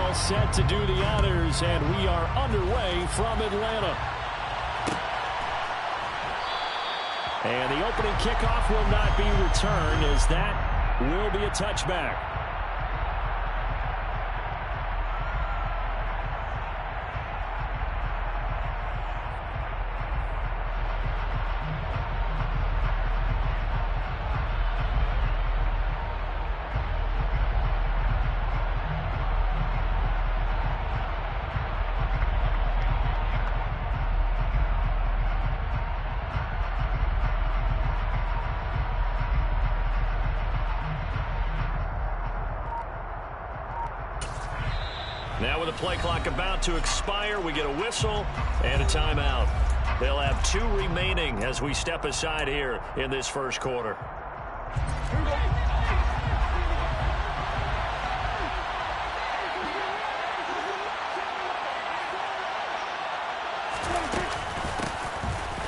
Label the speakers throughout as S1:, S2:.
S1: all set to do the honors, and we are underway from Atlanta. And the opening kickoff will not be returned, as that will be a touchback. Now with the play clock about to expire, we get a whistle and a timeout. They'll have 2 remaining as we step aside here in this first quarter.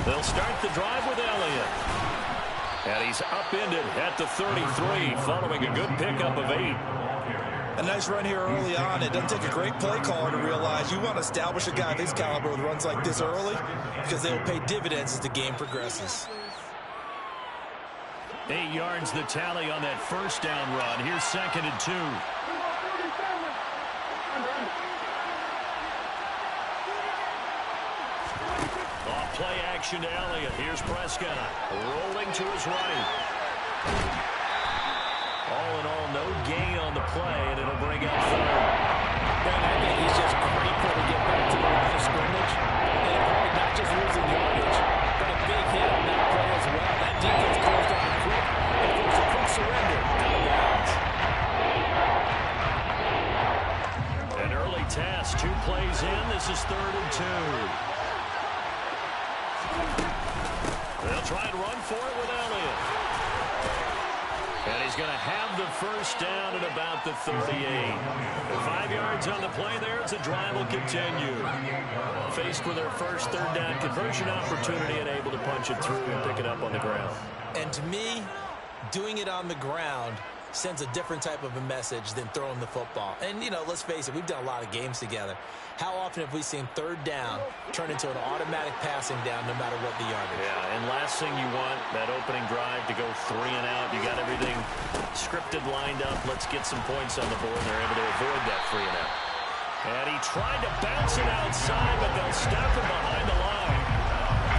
S1: They'll start the drive with Elliott. And he's upended at the 33 following a good pickup of 8.
S2: A nice run here early on. It doesn't take a great play caller to realize you want to establish a guy of his caliber with runs like this early, because they will pay dividends as the game progresses.
S1: 8 yards the tally on that first down run. Here's 2nd and 2. Off play action to Elliott. Here's Prescott rolling to his right. All in all, no gain on the play, and it'll bring up 3rd.
S3: And I think he's just grateful to get back to the line of scrimmage. And probably not just losing yardage, but a big hit on that play as well. That defense closed on him quick, and it was a quick surrender out of bounds.
S1: An early test, 2 plays in. This is 3rd and 2. They'll try and run for it with Elliott. And he's going to have the first down at about the 38. 5 yards on the play there as the drive will continue. Faced with their first 3rd down conversion opportunity and able to punch it through and pick it up on the ground.
S3: And to me, doing it on the ground sends a different type of a message than throwing the football. And, you know, let's face it, we've done a lot of games together. How often have we seen 3rd down turn into an automatic passing down no matter what the yardage?
S1: Yeah, and last thing you want, that opening drive to go 3 and out. You got everything scripted, lined up. Let's get some points on the board. They're able to avoid that 3 and out. And he tried to bounce it outside, but they'll stop him behind the line.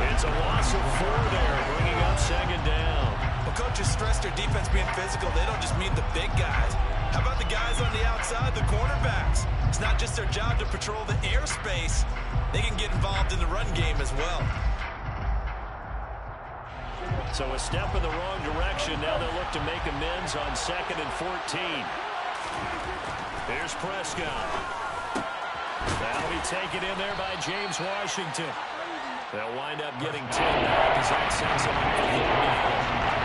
S1: It's a loss of 4 there, bringing up 2nd down.
S2: Well, coaches stress their defense being physical. They don't just mean the big guys. How about the guys on the outside, the cornerbacks? It's not just their job to patrol the airspace. They can get involved in the run game as well.
S1: So a step in the wrong direction. Now they'll look to make amends on 2nd and 14. Here's Prescott. That'll be taken in there by James Washington. They'll wind up getting 10 back as that sends them up for 30.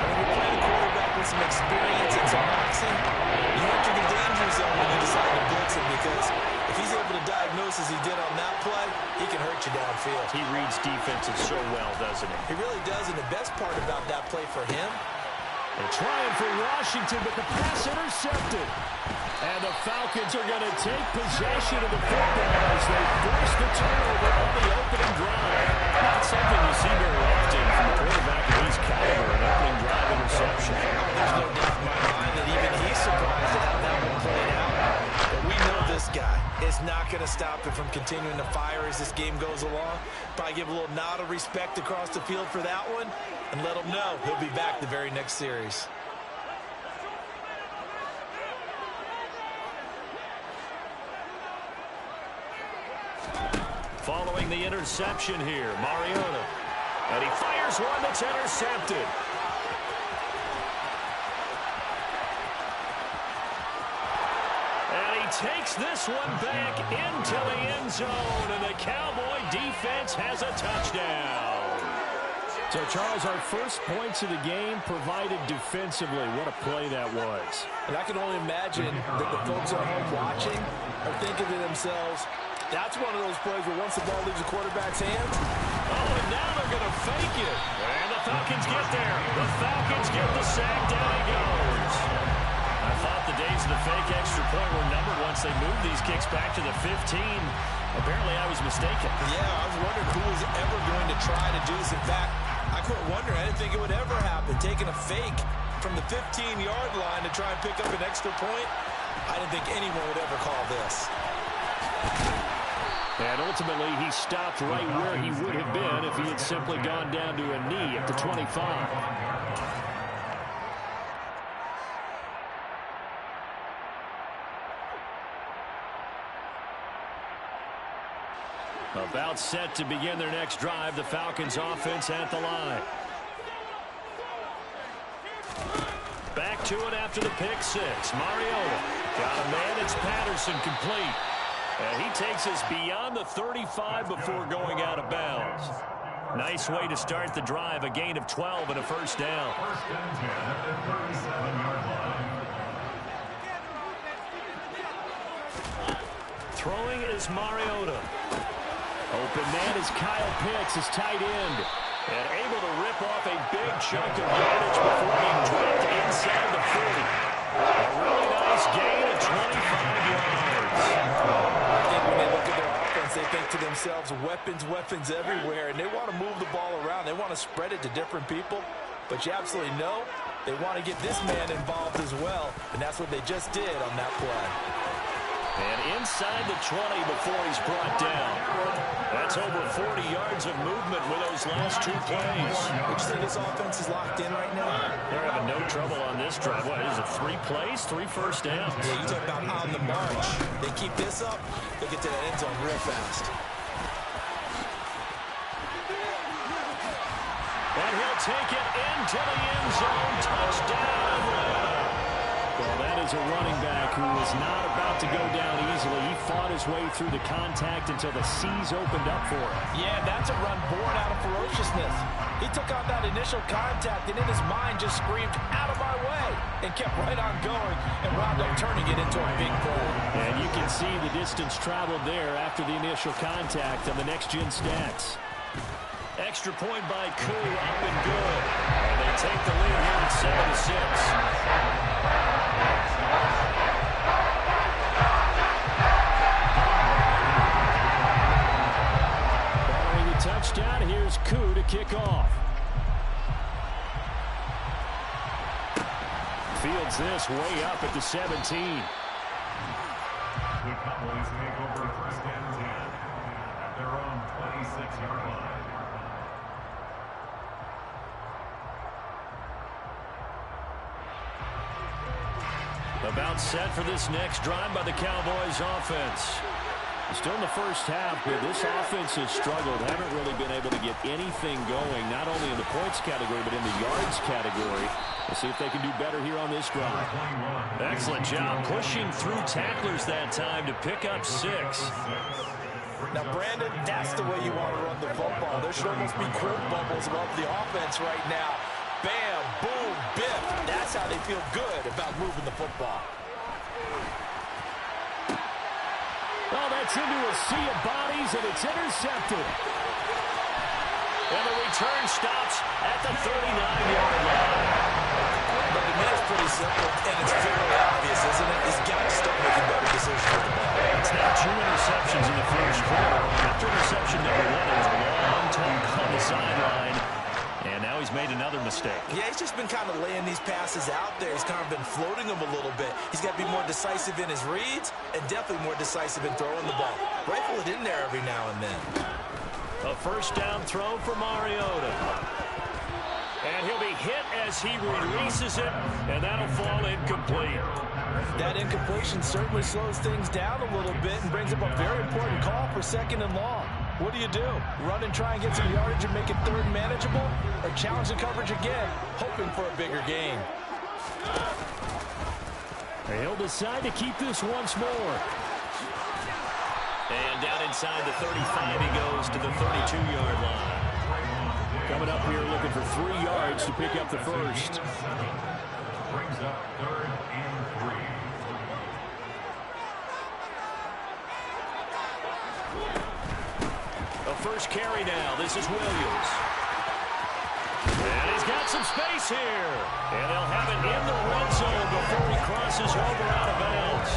S3: When you're playing a quarterback with some experience and some moxie, you enter the danger zone when you decide to blitz him, because if he's able to diagnose as he did on that play, he can hurt you downfield.
S1: He reads defenses so well, doesn't he?
S3: He really does, and the best part about that play for him,
S1: they're trying for Washington, but the pass intercepted. And the Falcons are going to take possession of the football as they force the turnover on the opening drive. Not something you see very often from a quarterback of his caliber, an opening drive interception.
S3: there's no doubt in my mind that even he's surprised at how that one played out. But we know this guy is not going to stop him from continuing to fire as this game goes along. Probably give a little nod of respect across the field for that one, and let him know he'll be back the very next series.
S1: Following the interception here, Mariota. And he fires one that's intercepted. And he takes this one back into the end zone, and the Cowboy defense has a touchdown. So, Charles, our first points of the game provided defensively. What a play that was.
S3: And I can only imagine that the folks at home watching are thinking to themselves, that's one of those plays where once the ball leaves the quarterback's hands.
S1: Oh, and now they're going to fake it. And the Falcons get there. The Falcons get the sack. Down he goes. I thought the days of the fake extra point were numbered once they moved these kicks back to the 15. Apparently, I was mistaken.
S3: Yeah, I was wondering who was ever going to try to do this. In fact, I couldn't wonder. I didn't think it would ever happen. Taking a fake from the 15-yard line to try and pick up an extra point, I didn't think anyone would ever call this.
S1: And ultimately, he stopped right where he would have been if he had simply gone down to a knee at the 25. About set to begin their next drive, the Falcons offense at the line. Back to it after the pick six. Mariota got a man. It's Patterson complete. And he takes us beyond the 35 before going out of bounds. Nice way to start the drive. A gain of 12 and a first down.
S4: First and 10 at the 37-yard line.
S1: Throwing is Mariota. Open man is Kyle Pitts, his tight end. And able to rip off a big chunk of yardage before being dropped inside the 40. A really nice gain of 25 yards.
S3: I think when they look at their offense, they think to themselves, weapons everywhere, and they want to move the ball around. They want to spread it to different people. But you absolutely know they want to get this man involved as well, and that's what they just did on that play.
S1: And inside the 20 before he's brought down. That's over 40 yards of movement with those last two plays.
S3: Would you say this offense is locked in right now?
S1: They're having no trouble on this drive. What is it, 3 plays, 3 first downs?
S3: Yeah, you talk about on the march. They keep this up, they'll get to the end zone real fast.
S1: And he'll take it into the end zone. Touchdown. Well, that is a running back who was not about to go down easily. He fought his way through the contact until the seas opened up for him.
S3: Yeah, that's a run born out of ferociousness. He took on that initial contact and in his mind just screamed, out of my way, and kept right on going and wound up turning it into a big play.
S1: And you can see the distance traveled there after the initial contact on the next-gen stats. Extra point by Koo, up and good. And they take the lead here at 7-6. Following the touchdown, here's Koo to kick off. Fields this way up at the 17.
S4: The Cowboys take over first and 10 at their own 26-yard line.
S1: About set for this next drive by the Cowboys offense. Still in the first half, but this offense has struggled. Haven't really been able to get anything going, not only in the points category, but in the yards category. We'll see if they can do better here on this drive. Excellent job pushing through tacklers that time to pick up 6.
S3: Now, Brandon, that's the way you want to run the football. There should almost be quote bubbles above the offense right now. Bam, boom, biff. That's how they feel good about moving the football.
S1: Oh, that's into a sea of bodies, and it's intercepted. And the return stops at the 39-yard line.
S3: But the man's pretty simple, and it's fairly obvious, isn't it? He's got to start making better decisions with the ball.
S1: It's now 2 interceptions in the first quarter. After interception number 1, there was a long talk on the sideline. And now he's made another mistake.
S3: Yeah, he's just been kind of laying these passes out there. He's kind of been floating them a little bit. He's got to be more decisive in his reads and definitely more decisive in throwing the ball. Rifle it in there every now and then.
S1: A first down throw for Mariota. And he'll be hit as he releases it, and that'll fall incomplete.
S3: That incompletion certainly slows things down a little bit and brings up a very important call for 2nd and long. What do you do? Run and try and get some yardage and make it 3rd manageable? Or challenge the coverage again, hoping for a bigger gain?
S1: He'll decide to keep this once more. And down inside the 35, he goes to the 32-yard line. Coming up here looking for 3 yards to pick up the first.
S4: Brings up 3rd and 3.
S1: A first carry now. This is Williams. And he's got got some space here. And they'll have it in the red zone before he crosses over out of bounds.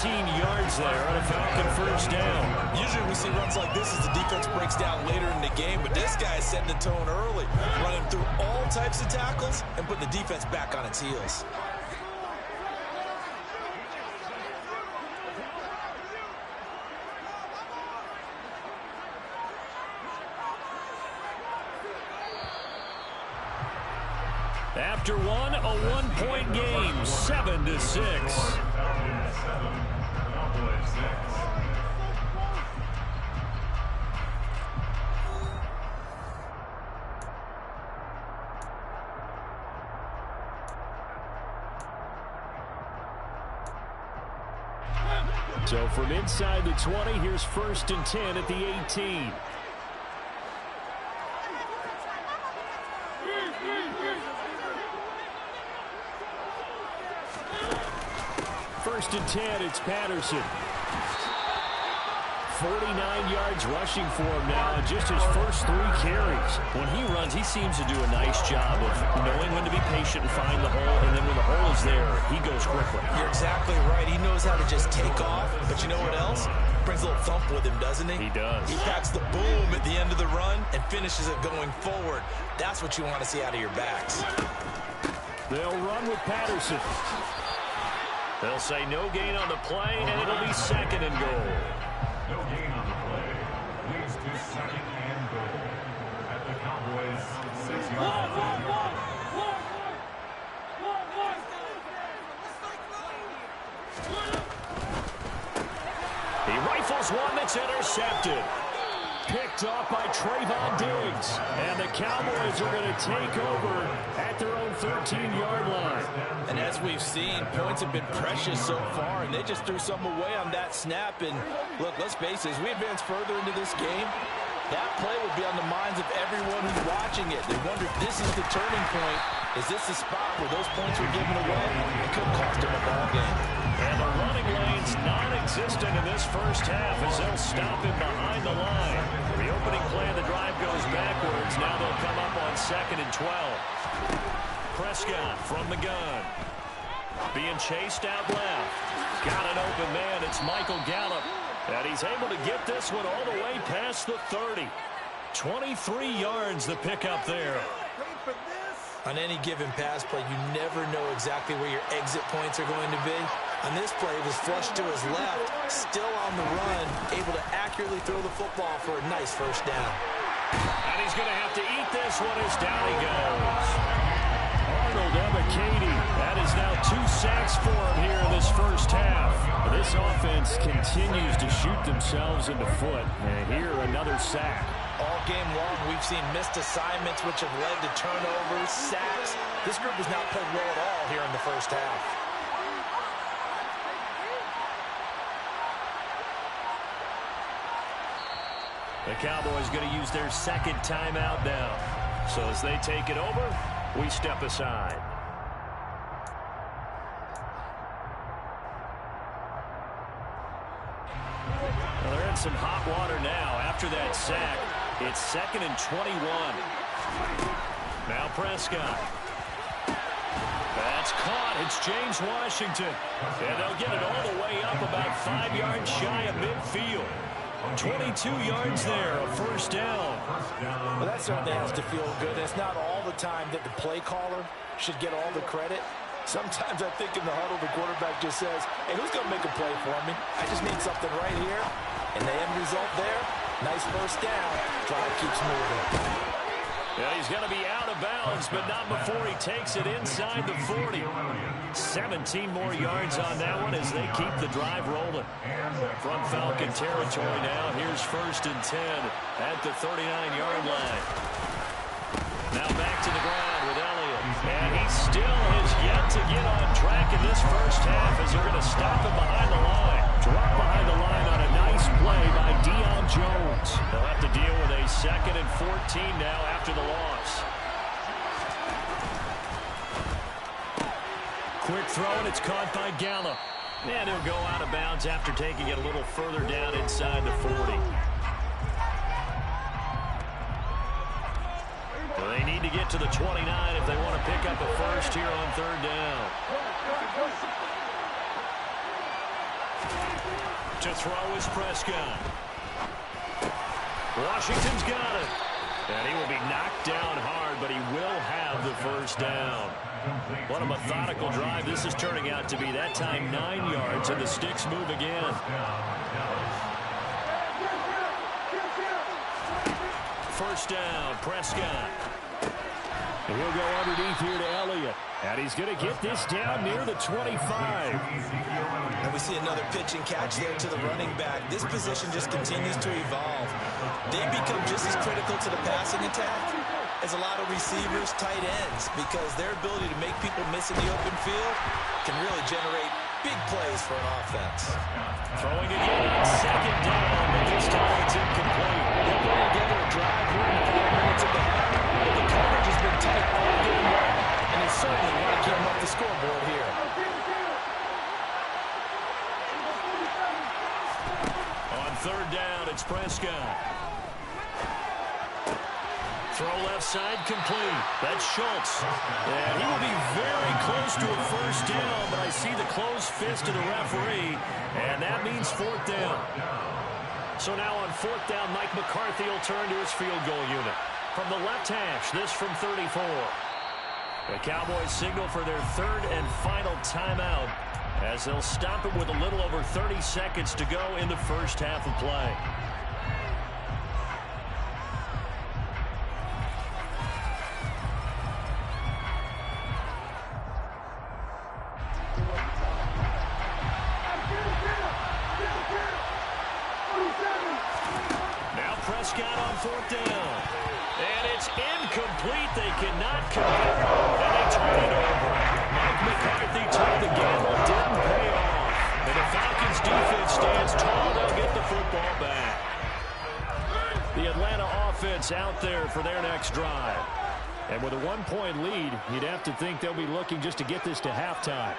S1: 14 yards there on a Falcon first down.
S2: Usually we see runs like this as the defense breaks down later in the game, but this guy is setting the tone early, running through all types of tackles and putting the defense back on its heels.
S1: After one, a one-point game, 7-6. So from inside the 20, here's 1st and 10 at the 18. First and 10, it's Patterson. 49 yards rushing for him now, just his first 3 carries. When he runs, he seems to do a nice job of knowing when to be patient and find the hole, and then when the hole is there, he goes quickly.
S2: You're exactly right. He knows how to just take off, but you know what else? Brings a little thump with him, doesn't he?
S1: He does.
S2: He packs the boom at the end of the run and finishes it going forward. That's what you want to see out of your backs.
S1: They'll run with Patterson. They'll say no gain on the play, and it'll be 2nd and goal.
S4: No gain on the play. Leads to 2nd and goal. At the Cowboys' 6-yard line.
S1: He rifles one that's intercepted. Picked off by Trayvon Diggs. And the Cowboys are going to take over at their own 13-yard line.
S3: And as we've seen, points have been precious so far, and they just threw some away on that snap. And look, let's face it, as we advance further into this game, that play will be on the minds of everyone who's watching it. They wonder if this is the turning point. Is this the spot where those points were given away? It could cost them a ball game.
S1: And the running lane's non-existent in this first half as they'll stop him behind the line. The opening play of the drive goes backwards. Now they'll come up on 2nd and 12. Prescott from the gun. Being chased out left. Got an open man. It's Michael Gallup. And he's able to get this one all the way past the 30. 23 yards the pickup there.
S2: On any given pass play, you never know exactly where your exit points are going to be. On this play, it was flushed to his left, still on the run, able to accurately throw the football for a nice first down.
S1: And he's going to have to eat this one as down he goes. Arnold Ebiketie. That is now 2 sacks for him here in this first half. This offense continues to shoot themselves in the foot. And here, another sack.
S2: All game long, we've seen missed assignments, which have led to turnovers, sacks. This group has not played well at all here in the first half.
S1: The Cowboys going to use their 2nd timeout now. So as they take it over, we step aside. Well, they're in some hot water now after that sack. It's 2nd and 21. Now Prescott. That's caught. It's James Washington. And they'll get it all the way up about 5 yards shy of midfield. 22 yards there, a first down.
S3: Well, that certainly has to feel good. It's not all the time that the play caller should get all the credit. Sometimes I think in the huddle, the quarterback just says, hey, who's going to make a play for me? I just need something right here. And the end result there, nice first down. Drive keeps moving.
S1: Yeah, he's going to be out of bounds, but not before he takes it inside the 40. 17 more yards on that one as they keep the drive rolling. From Falcon territory now, here's 1st and 10 at the 39-yard line. Now back to the ground with Elliott. And he still has yet to get on track in this first half as they're going to stop him behind the line. Drop behind the line on a nice play by Deion Jones. They'll have to deal with a 2nd and 14 now after the loss. Quick throw, and it's caught by Gallup. And he'll go out of bounds after taking it a little further down inside the 40. Well, they need to get to the 29 if they want to pick up a first here on third down. To throw is Prescott. Washington's got it. And he will be knocked down hard, but he will have the first down. What a methodical drive this is turning out to be. That time 9 yards, and the sticks move again. First down, Prescott. And he'll go underneath here to Elliott. And he's going to get this down near the 25.
S3: And we see another pitch and catch there to the running back. This position just continues to evolve. They become just as critical to the passing attack as a lot of receivers, tight ends, because their ability to make people miss in the open field can really generate big plays for an offense.
S1: Throwing again on second down, but this time it's incomplete.
S3: They're putting together a drive here in the 5 minutes of the half, but the coverage has been tight all game long, and they certainly want to keep them off the scoreboard here.
S1: On third down, it's Prescott. Throw left side complete. That's Schultz. And he will be very close to a first down, but I see the closed fist of the referee, and that means fourth down. So now on fourth down, Mike McCarthy will turn to his field goal unit. From the left hash, this from 34. The Cowboys signal for their third and final timeout as they'll stop it with a little over 30 seconds to go in the first half of play. Prescott on fourth down. And it's incomplete. They cannot convert, and they turn it over. Mike McCarthy took the gamble, didn't pay off. And the Falcons defense stands tall. They'll get the football back. The Atlanta offense out there for their next drive. And with a 1-point lead, you'd have to think they'll be looking just to get this to halftime.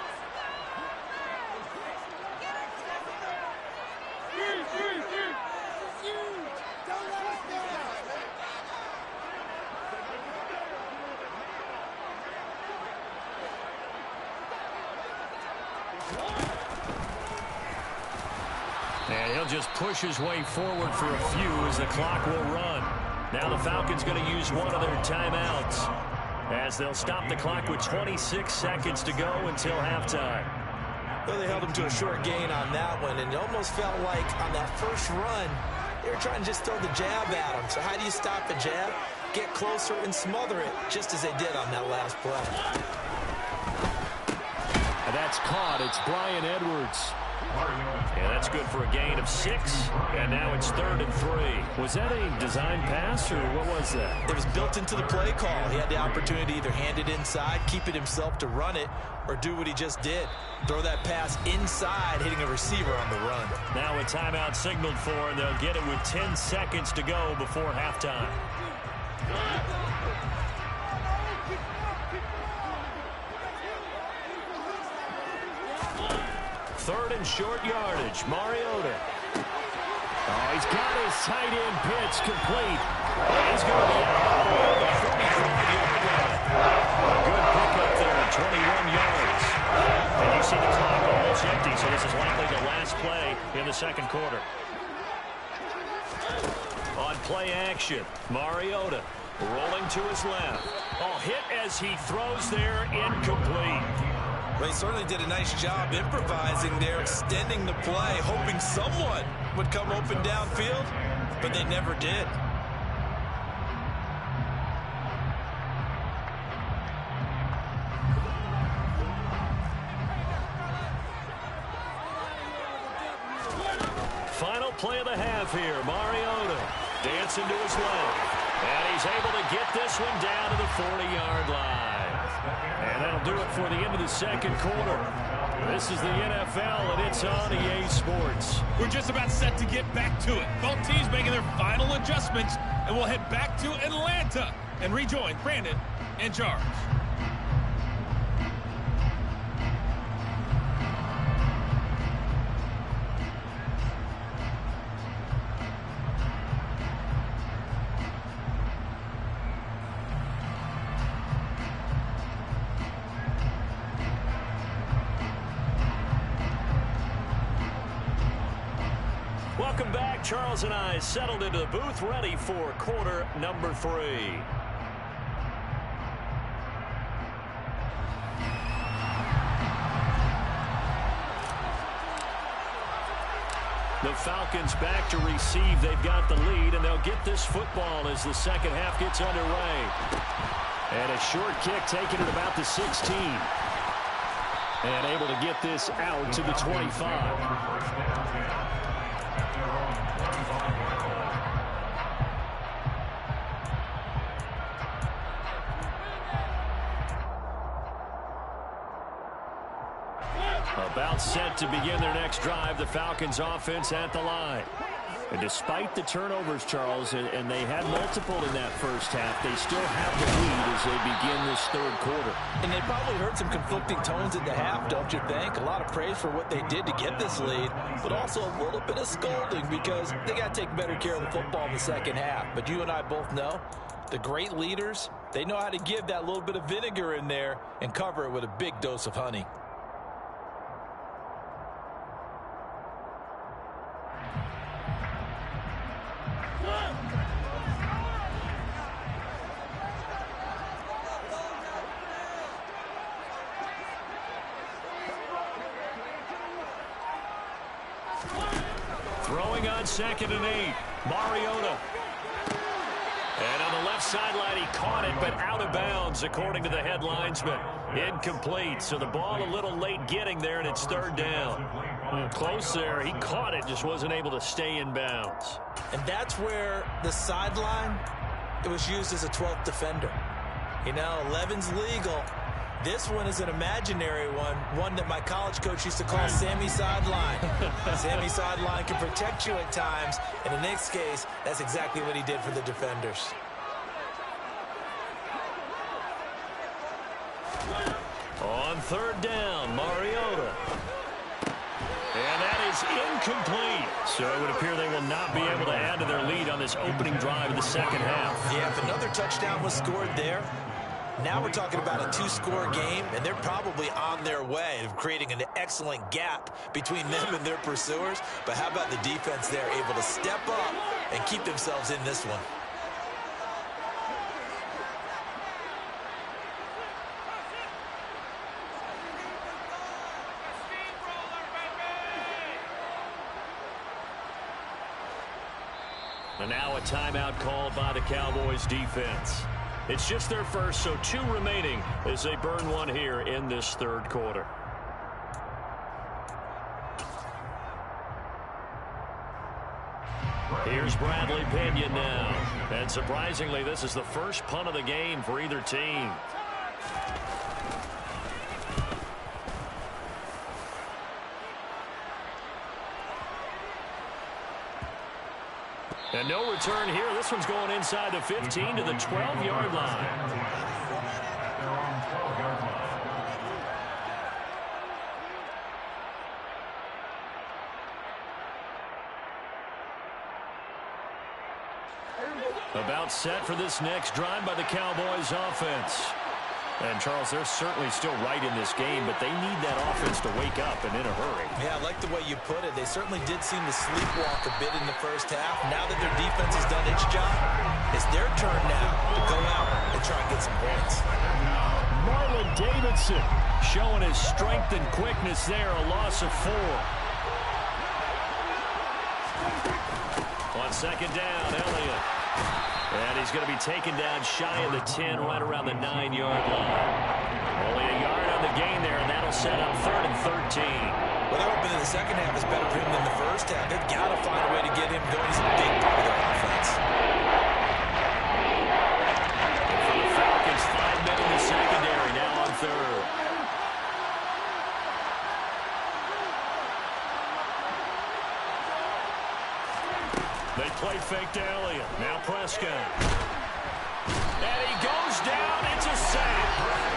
S1: And he'll just push his way forward for a few as the clock will run. Now the Falcons going to use one of their timeouts as they'll stop the clock with 26 seconds to go until halftime.
S3: Well, they held him to a short gain on that one, and it almost felt like on that first run, they were trying to just throw the jab at him. So how do you stop the jab? Get closer and smother it, just as they did on that last play.
S1: And that's caught. It's Bryan Edwards. And that's good for a gain of 6. And now it's 3rd and 3. Was that a design pass, or what was that?
S3: It was built into the play call. He had the opportunity to either hand it inside, keep it himself to run it, or do what he just did. Throw that pass inside, hitting a receiver on the run.
S1: Now a timeout signaled for, and they'll get it with 10 seconds to go before halftime. Third and short yardage. Mariota. Oh, he's got his tight end pitch complete. He's going to be out of the 45-yard line. A good pickup there, 21 yards. And you see the clock almost empty, so this is likely the last play in the second quarter. On play action, Mariota rolling to his left. Oh, hit as he throws there, incomplete.
S3: Well, he certainly did a nice job improvising there, extending the play, hoping someone would come open downfield, but they never did.
S1: Final play of the half here. Mariota dancing to his left. And he's able to get this one down to the 40-yard line. And that'll do it for the end of the second quarter. This is the NFL, and it's on EA Sports.
S5: We're just about set to get back to it. Both teams making their final adjustments, and we'll head back to Atlanta and rejoin Brandon and Charles.
S1: Welcome back. Charles and I settled into the booth, ready for quarter number 3. The Falcons back to receive. They've got the lead, and they'll get this football as the second half gets underway. And a short kick taken at about the 16. And able to get this out to the 25. About set to begin their next drive, the Falcons offense at the line. And despite the turnovers, Charles, and they had multiple in that first half, they still have the lead as they begin this third quarter.
S3: And they probably heard some conflicting tones in the half, don't you think? A lot of praise for what they did to get this lead, but also a little bit of scolding because they got to take better care of the football in the second half. But you and I both know the great leaders, they know how to give that little bit of vinegar in there and cover it with a big dose of honey.
S1: Throwing on 2nd and 8, Mariota. And on the left sideline, he caught it, but out of bounds, according to the head linesman. Incomplete, so the ball a little late getting there, and it's 3rd down. Close there. He caught it, just wasn't able to stay in bounds.
S3: And that's where the sideline, it was used as a 12th defender. You know, 11's legal. This one is an imaginary one that my college coach used to call Sammy Sideline. Sammy Sideline can protect you at times, and in this case, that's exactly what he did for the defenders.
S1: On 3rd down, Mariota. And that is incomplete. So it would appear they will not be able to add to their lead on this opening drive of the second half.
S3: Yeah, if another touchdown was scored there, now we're talking about a 2-score game, and they're probably on their way of creating an excellent gap between them and their pursuers. But how about the defense there, able to step up and keep themselves in this one?
S1: And now a timeout called by the Cowboys defense. It's just their first, so 2 remaining as they burn one here in this third quarter. Here's Bradley Pinion now. And surprisingly, this is the first punt of the game for either team. And no return here. This one's going inside the 15 to the 12-yard line. About set for this next drive by the Cowboys offense. And, Charles, they're certainly still right in this game, but they need that offense to wake up and in a hurry.
S3: Yeah, I like the way you put it. They certainly did seem to sleepwalk a bit in the first half. Now that their defense has done its job, it's their turn now to go out and try and get some points.
S1: Marlon Davidson showing his strength and quickness there, a loss of 4. On 2nd down, Elliott. And he's going to be taken down shy of the 10, right around the 9-yard line. Only a yard on the gain there, and that'll set up 3rd and 13.
S3: Well, they're hoping that the second half is better for him than the first half. They've got to find a way to get him going. He's a big part of their offense.
S1: And for the Falcons, 5 men in the secondary, now on 3rd. They play fake to Elliott. Now Prescott. And he goes down. It's a sack.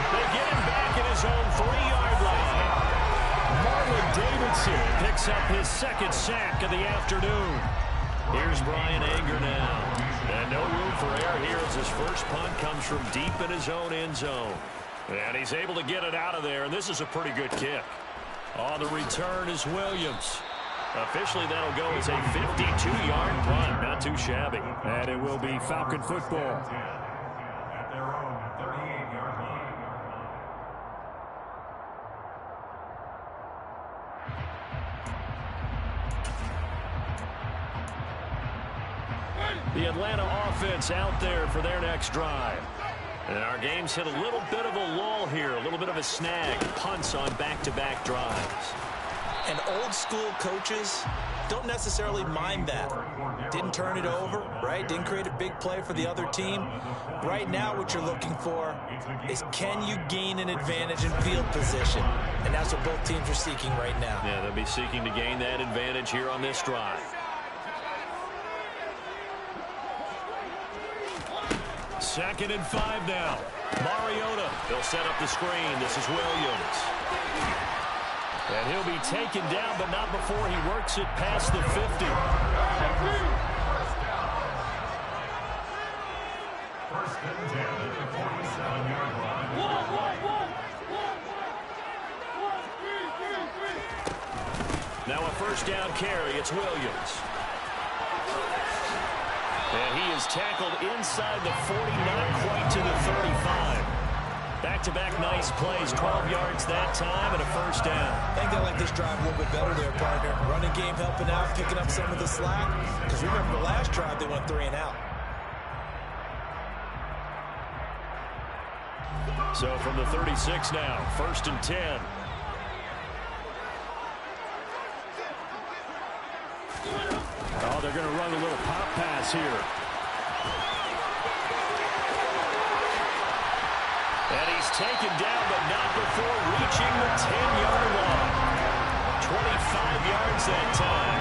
S1: They get him back at his own 3-yard line. Marlon Davidson picks up his 2nd sack of the afternoon. Here's Brian Anger now. And no room for error here as his first punt comes from deep in his own end zone. And he's able to get it out of there, and this is a pretty good kick. On the return is Williams. Officially, that'll go as a 52-yard run. Not too shabby.
S6: And it will be Falcon football.
S4: At their own 38-yard line.
S1: The Atlanta offense out there for their next drive. And our game's hit a little bit of a lull here, a little bit of a snag. Punts on back-to-back drives.
S3: And old school coaches don't necessarily mind that. Didn't turn it over, right? Didn't create a big play for the other team. Right now what you're looking for is, can you gain an advantage in field position? And that's what both teams are seeking right now.
S1: Yeah, they'll be seeking to gain that advantage here on this drive. Second and 5 now. Mariota, he'll set up the screen. This is Williams. And he'll be taken down, but not before he works it past the 50.
S4: First and 10 at the 47-yard line.
S1: Now a first down carry. It's Williams. And he is tackled inside the 40, not quite to the 35. Back-to-back nice plays, 12 yards that time, and a first down.
S3: I think they like this drive a little bit better there, partner. Running game helping out, picking up some of the slack. Because remember the last drive, they went 3 and out.
S1: So from the 36 now, first and 10.
S6: Oh, they're going to run a little pop pass here.
S1: And he's taken down, but not before reaching the 10-yard line. 25 yards that time.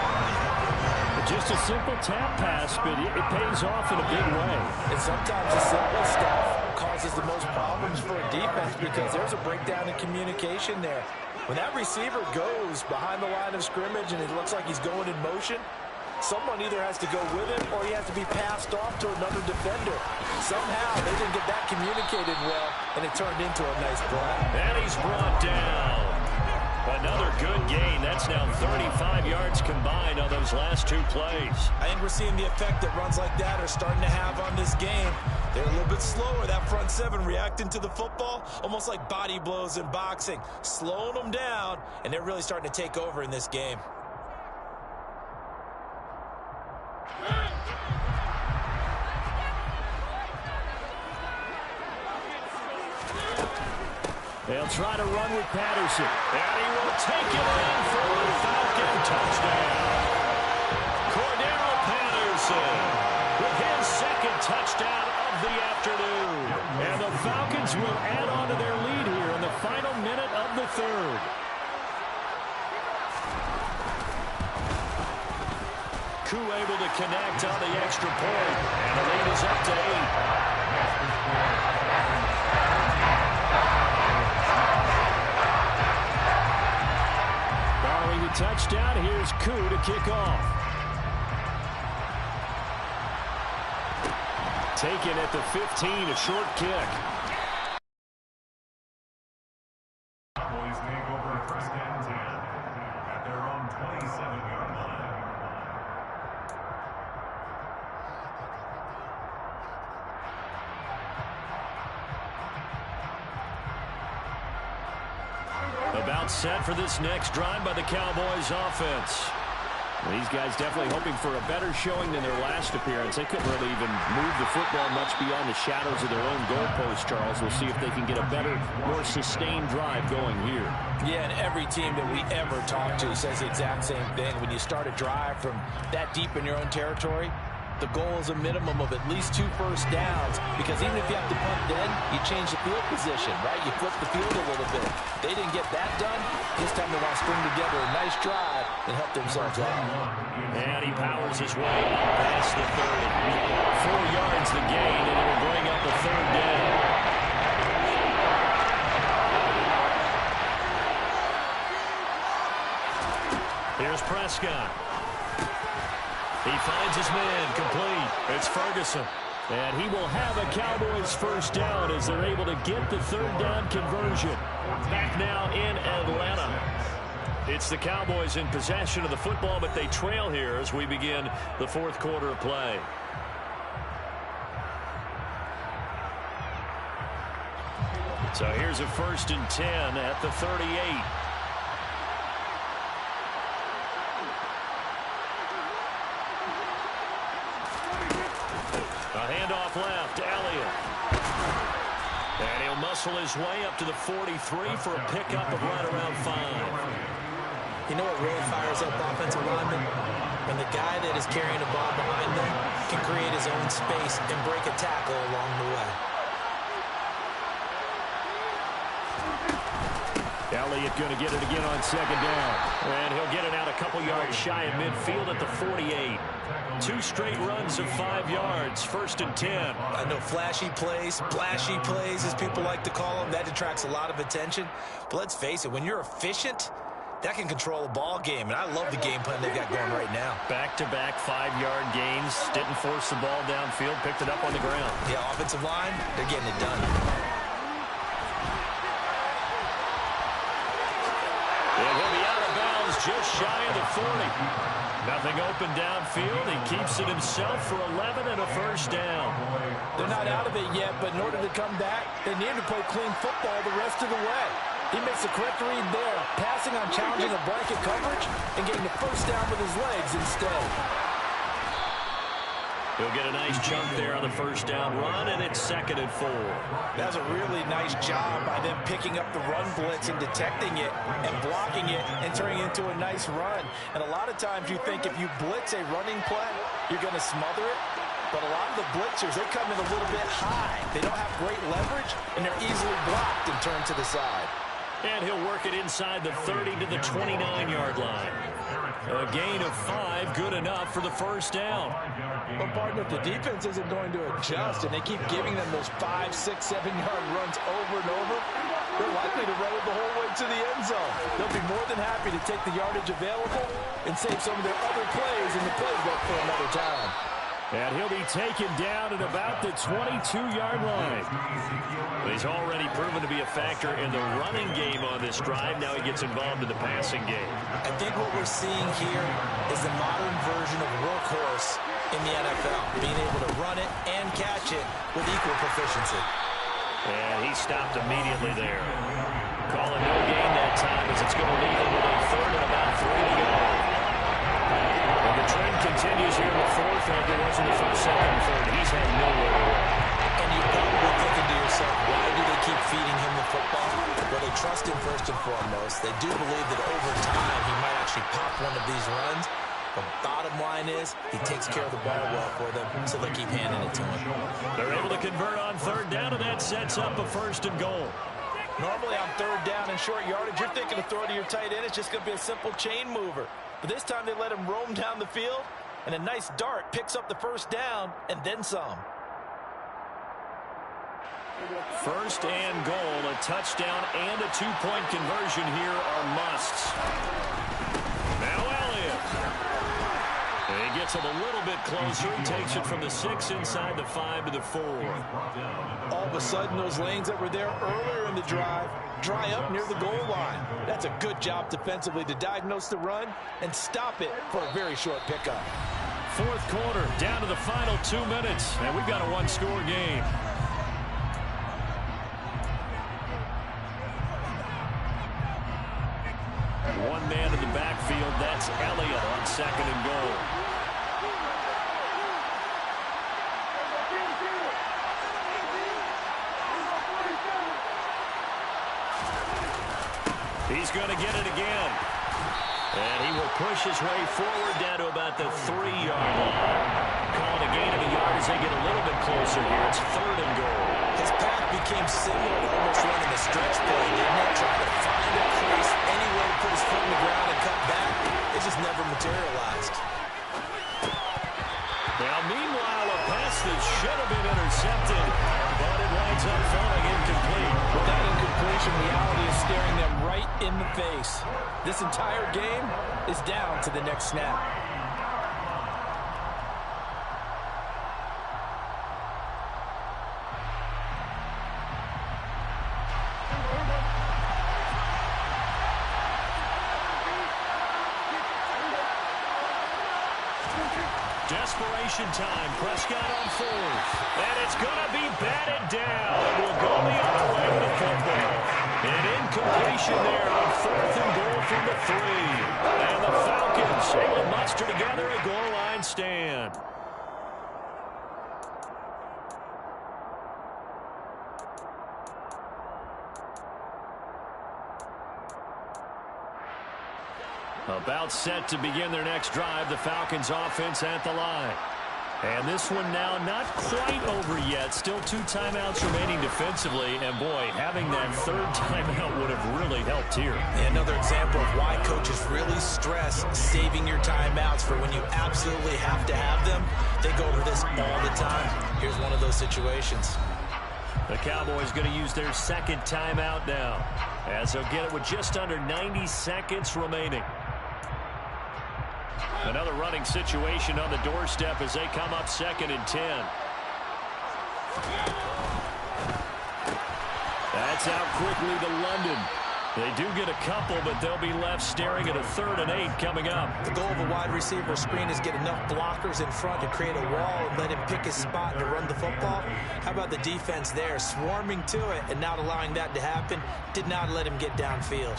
S6: Just a simple tap pass, but it pays off in a big way.
S3: And sometimes the simple stuff causes the most problems for a defense because there's a breakdown in communication there. When that receiver goes behind the line of scrimmage and it looks like he's going in motion, someone either has to go with him or he has to be passed off to another defender. Somehow they didn't get that communicated well, and it turned into a nice play.
S1: And he's brought down. Another good gain. That's now 35 yards combined on those last 2 plays.
S3: I think we're seeing the effect that runs like that are starting to have on this game. They're a little bit slower, that front 7 reacting to the football, almost like body blows in boxing, slowing them down, and they're really starting to take over in this game.
S1: They'll try to run with Patterson. And he will take it in for a Falcon touchdown. Cordero Patterson with his second touchdown of the afternoon. And the Falcons will add on to their lead here in the final minute of the 3rd. Koo able to connect on the extra point. And the lead is up to 8. Touchdown. Here's Koo to kick off. Taken at the 15, a short kick.
S4: Cowboys take over first and 10 at their own 27-yard line.
S1: About set for this next drive by the Cowboys offense. These guys definitely hoping for a better showing than their last appearance. They couldn't really even move the football much beyond the shadows of their own goalpost, Charles. We'll see if they can get a better, more sustained drive going here.
S3: Yeah, and every team that we ever talk to says the exact same thing. When you start a drive from that deep in your own territory, the goal is a minimum of at least 2 first downs, because even if you have to punt then, you change the field position, right? You flip the field a little bit. They didn't get that done. This time they want to string together a nice drive and help themselves out.
S1: And he powers his way up past the 30. 4 yards the gain, and it'll bring up the 3rd down. Here's Prescott. He finds his man complete. It's Ferguson. And he will have a Cowboys first down as they're able to get the 3rd down conversion. Back now in Atlanta. It's the Cowboys in possession of the football, but they trail here as we begin the fourth quarter of play. So here's a 1st and 10 at the 38. A handoff left, Elliott. And he'll muscle his way up to the 43 for a pickup of right around 5.
S3: You know what really fires up offensive linemen? When the guy that is carrying the ball behind them can create his own space and break a tackle along the way.
S1: Elliott going to get it again on 2nd down. And he'll get it out a couple yards shy of midfield at the 48. 2 straight runs of 5 yards, 1st and 10.
S3: I know flashy plays, splashy plays, as people like to call them, that attracts a lot of attention. But let's face it, when you're efficient, that can control a ball game. And I love the game plan they've got going right now.
S1: Back-to-back 5-yard gains. Didn't force the ball downfield. Picked it up on the ground.
S3: The offensive line, they're getting it done.
S1: And he'll be out of bounds just shy of the 40. Nothing open downfield. He keeps it himself for 11 and a 1st down.
S3: They're not out of it yet, but in order to come back, they need to play clean football the rest of the way. He makes the correct read there, passing on challenging a blanket coverage and getting the 1st down with his legs instead.
S1: He'll get a nice chunk there on the 1st down run, and it's 2nd and 4.
S3: That's a really nice job by them picking up the run blitz and detecting it and blocking it and turning it into a nice run. And a lot of times you think if you blitz a running play, you're going to smother it. But a lot of the blitzers, they come in a little bit high. They don't have great leverage, and they're easily blocked and turned to the side.
S1: And he'll work it inside the 30 to the 29-yard line. A gain of 5, good enough for the 1st down.
S3: Well, partner, if the defense isn't going to adjust and they keep giving them those 5, 6, 7-yard runs over and over, they're likely to run it the whole way to the end zone. They'll be more than happy to take the yardage available and save some of their other plays in the playbook for another time.
S1: And he'll be taken down at about the 22-yard line. He's already proven to be a factor in the running game on this drive. Now he gets involved in the passing game.
S3: I think what we're seeing here is the modern version of workhorse in the NFL, being able to run it and catch it with equal proficiency.
S1: And he stopped immediately there. Calling no gain that time as it's going to leave him with a 3rd and about 3 to go. And the trend continues here in the 4th like it was in the 1st, 2nd, and 3rd. He's had nowhere to run.
S3: And you're probably thinking to yourself, why do they keep feeding him the football? Well, they trust him first and foremost. They do believe that over time he might actually pop one of these runs. The bottom line is he takes care of the ball well for them, so they keep handing it to him.
S1: They're able to convert on 3rd down, and that sets up a 1st and goal.
S3: Normally on 3rd down and short yardage, you're thinking to throw to your tight end. It's just going to be a simple chain mover. But this time they let him roam down the field, and a nice dart picks up the 1st down and then some.
S1: 1st and goal, a touchdown and a 2-point conversion here are musts. Now Elliott. And he gets him a little bit closer. He takes it from the 6 inside the 5 to the 4.
S3: All of a sudden, those lanes that were there earlier in the drive dry up near the goal line. That's a good job defensively to diagnose the run and stop it for a very short pickup.
S1: 4th quarter, down to the final 2 minutes, and we've got a 1-score game. One man in the backfield, that's Elliott on 2nd and goal. He's going to get it again. And he will push his way forward down to about the 3-yard line. Calling a gain of a yard as they get a little bit closer here. It's 3rd and goal.
S3: His path became similar to almost running a stretch play, didn't it? Trying to find a crease, anywhere to put his foot in the ground and cut back. It just never materialized.
S1: Now, meanwhile, a pass that should have been intercepted, but it winds up falling incomplete.
S3: With that incompletion, reality is staring them right in the face. This entire game is down to the next snap.
S1: Desperation time. Prescott on fourth. And it's going to be batted down. It will go the other way with the football. An incompletion there on 4th and goal from the 3. And the Falcons able to muster together a goal line stand. About set to begin their next drive, the Falcons offense at the line. And this one now not quite over yet. Still 2 timeouts remaining defensively. And, boy, having that 3rd timeout would have really helped here.
S3: And another example of why coaches really stress saving your timeouts for when you absolutely have to have them. They go over this all the time. Here's one of those situations.
S1: The Cowboys going to use their 2nd timeout now, as they'll get it with just under 90 seconds remaining. Another running situation on the doorstep as they come up 2nd and 10. That's out quickly to London. They do get a couple, but they'll be left staring at a 3rd and 8 coming up.
S3: The goal of a wide receiver screen is get enough blockers in front to create a wall and let him pick his spot to run the football. How about the defense there, swarming to it and not allowing that to happen? Did not let him get downfield.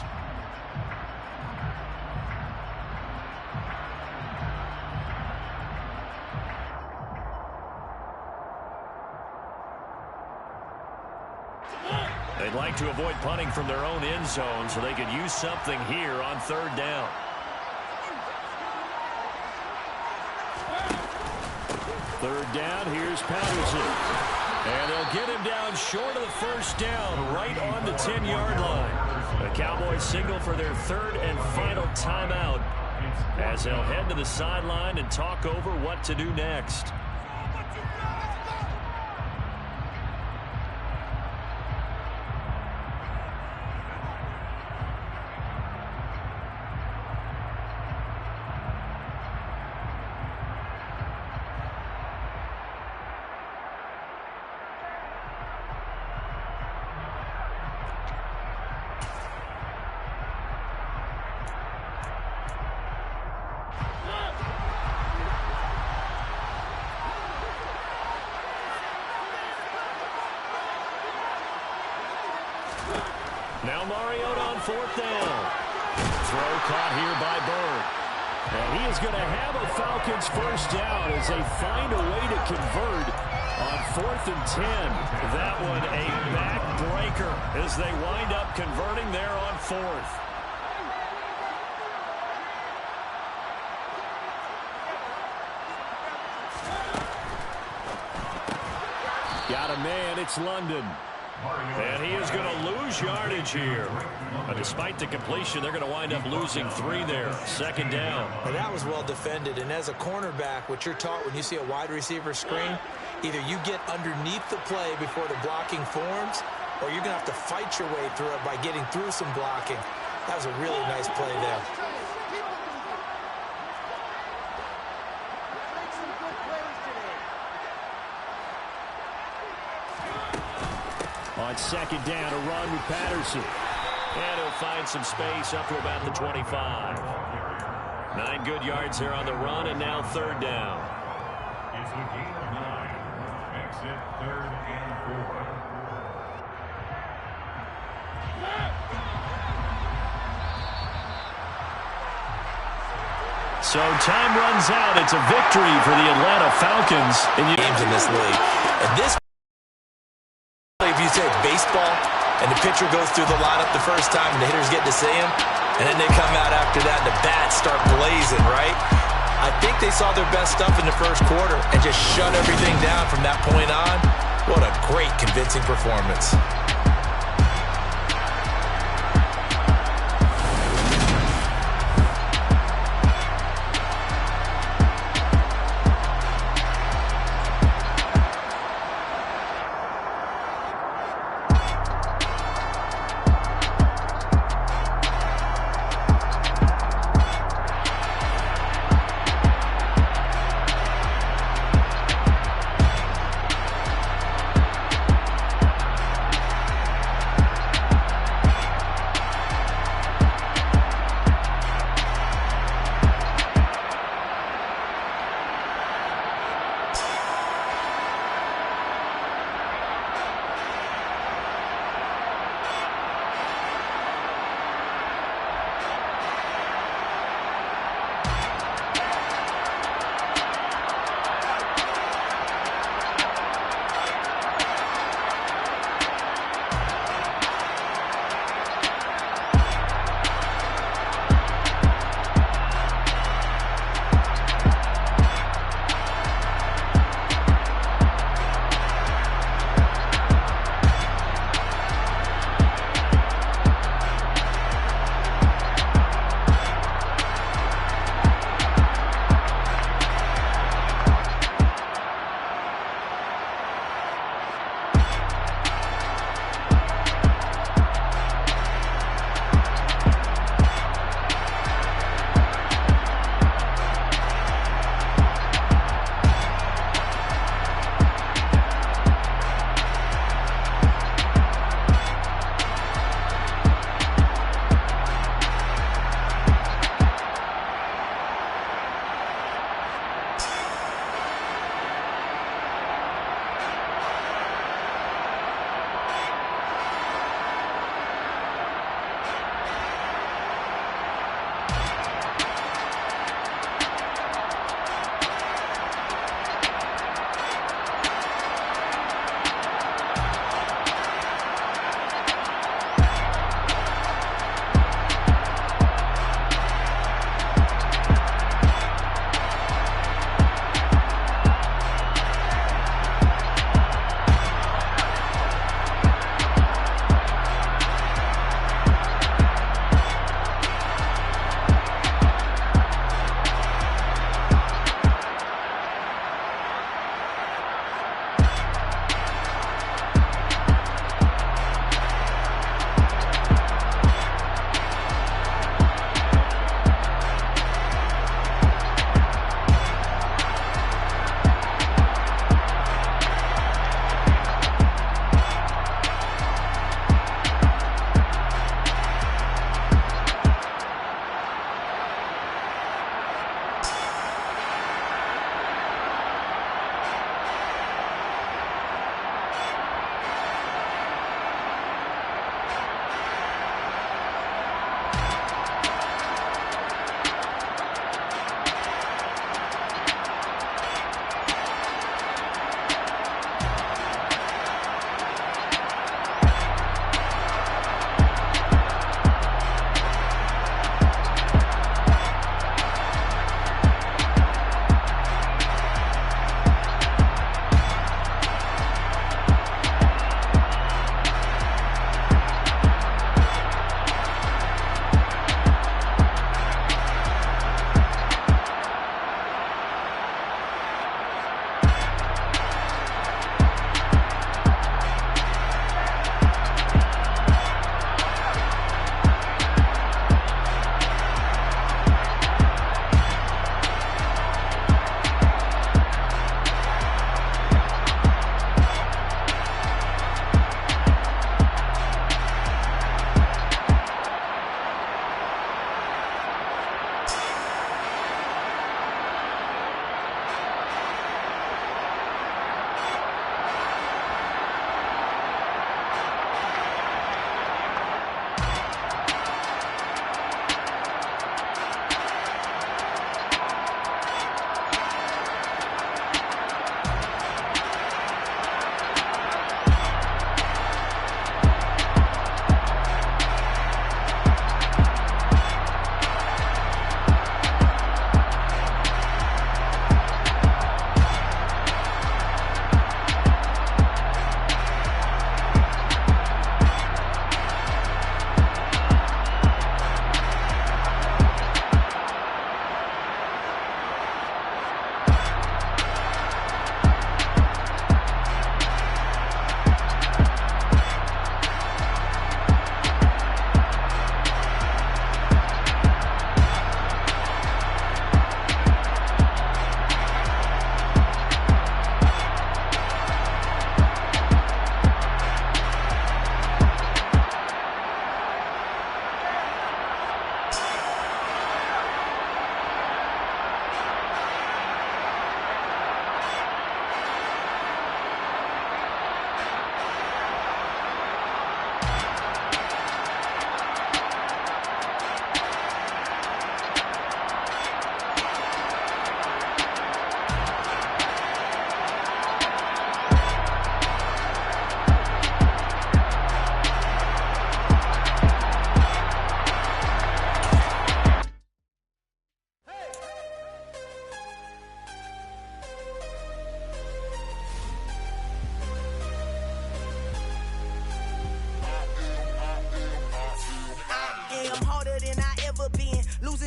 S1: They'd like to avoid punting from their own end zone so they could use something here on 3rd down. Third down, here's Patterson. And they'll get him down short of the 1st down, right on the 10-yard line. The Cowboys signal for their 3rd and final timeout as they'll head to the sideline and talk over what to do next. Now Mariota on 4th down. Throw caught here by Bird. And he is going to have a Falcons 1st down as they find a way to convert on 4th and 10. That one a backbreaker as they wind up converting there on 4th. Got a man, it's London. And he is going to lose yardage here. Despite the completion, they're going to wind up losing 3 there. 2nd down.
S3: Well, that was well defended. And as a cornerback, what you're taught when you see a wide receiver screen, either you get underneath the play before the blocking forms, or you're going to have to fight your way through it by getting through some blocking. That was a really nice play there.
S1: On 2nd down, a run with Patterson. And he'll find some space up to about the 25. 9 good yards there on the run, and now 3rd down.
S4: It's a gain of 9. Exit 3rd and 4.
S1: So time runs out. It's a victory for the Atlanta Falcons.
S3: Games in this league. And this, if you say baseball, and the pitcher goes through the lineup the first time and the hitters get to see him, and then they come out after that and the bats start blazing, right? I think they saw their best stuff in the 1st quarter and just shut everything down from that point on. What a great, convincing performance.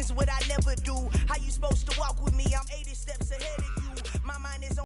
S7: this what I never do. How you supposed